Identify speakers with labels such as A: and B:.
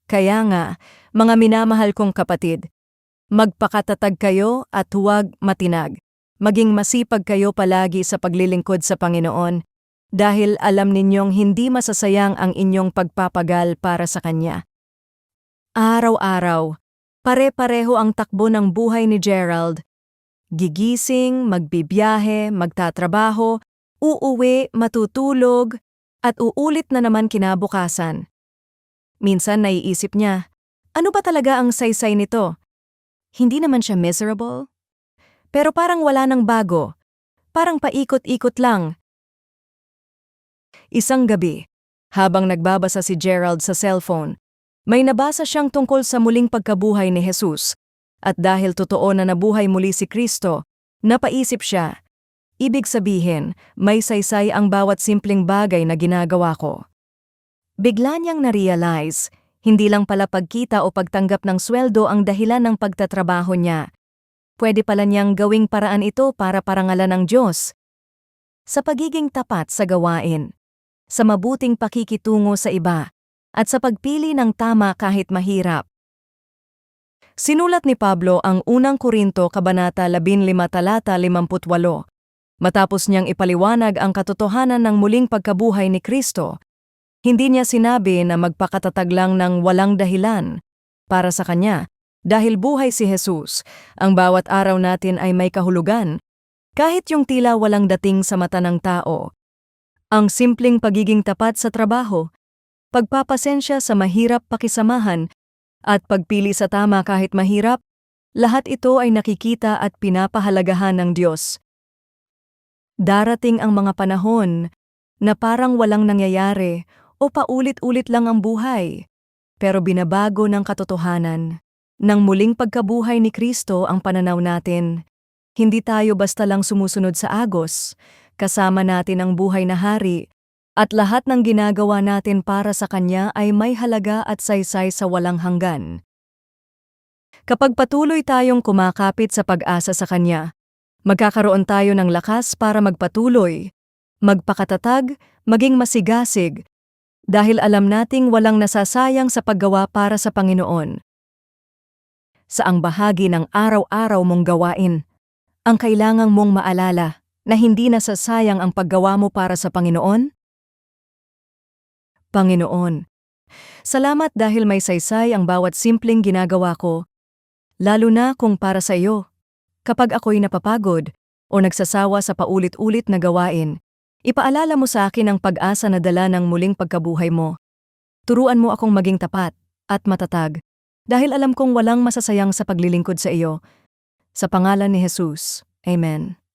A: Kaya nga, mga minamahal kong kapatid, magpakatatag kayo at huwag matinag. Maging masipag kayo palagi sa paglilingkod sa Panginoon dahil alam ninyong hindi masasayang ang inyong pagpapagal para sa Kanya. Araw-araw, pare-pareho ang takbo ng buhay ni Gerald. Gigising, magbibiyahe, magtatrabaho, uuwi, matutulog, at uulit na naman kinabukasan. Minsan naiisip niya, ano ba talaga ang saysay nito? Hindi naman siya miserable? Pero parang wala nang bago. Parang paikot-ikot lang. Isang gabi, habang nagbabasa si Gerald sa cellphone, may nabasa siyang tungkol sa muling pagkabuhay ni Jesus. At dahil totoo na nabuhay muli si Kristo, napaisip siya, ibig sabihin, may saysay ang bawat simpleng bagay na ginagawa ko. Bigla niyang na-realize, hindi lang pala pagkita o pagtanggap ng sweldo ang dahilan ng pagtatrabaho niya. Pwede pala niyang gawing paraan ito para parangalan ng Diyos. Sa pagiging tapat sa gawain, sa mabuting pakikitungo sa iba, at sa pagpili ng tama kahit mahirap. Sinulat ni Pablo ang unang Korinto Kabanata 15 talata 58. Matapos niyang ipaliwanag ang katotohanan ng muling pagkabuhay ni Kristo, hindi niya sinabi na magpakatatag lang ng walang dahilan para sa Kanya. Dahil buhay si Jesus, ang bawat araw natin ay may kahulugan, kahit yung tila walang dating sa mata ng tao. Ang simpleng pagiging tapat sa trabaho, pagpapasensya sa mahirap pakisamahan, at pagpili sa tama kahit mahirap, lahat ito ay nakikita at pinapahalagahan ng Diyos. Darating ang mga panahon na parang walang nangyayari o paulit-ulit lang ang buhay, pero binabago ng katotohanan. Nang muling pagkabuhay ni Kristo ang pananaw natin, hindi tayo basta lang sumusunod sa agos, kasama natin ang buhay na hari, at lahat ng ginagawa natin para sa Kanya ay may halaga at saysay sa walang hanggan. Kapag patuloy tayong kumakapit sa pag-asa sa Kanya, magkakaroon tayo ng lakas para magpatuloy, magpakatatag, maging masigasig, dahil alam nating walang nasasayang sa paggawa para sa Panginoon. Saang bahagi ng araw-araw mong gawain, ang kailangang mong maalala na hindi nasasayang ang paggawa mo para sa Panginoon? Panginoon, salamat dahil may saysay ang bawat simpleng ginagawa ko, lalo na kung para sa iyo. Kapag ako'y napapagod o nagsasawa sa paulit-ulit na gawain, ipaalala mo sa akin ang pag-asa na dala ng muling pagkabuhay mo. Turuan mo akong maging tapat at matatag, dahil alam kong walang masasayang sa paglilingkod sa iyo. Sa pangalan ni Jesus, Amen.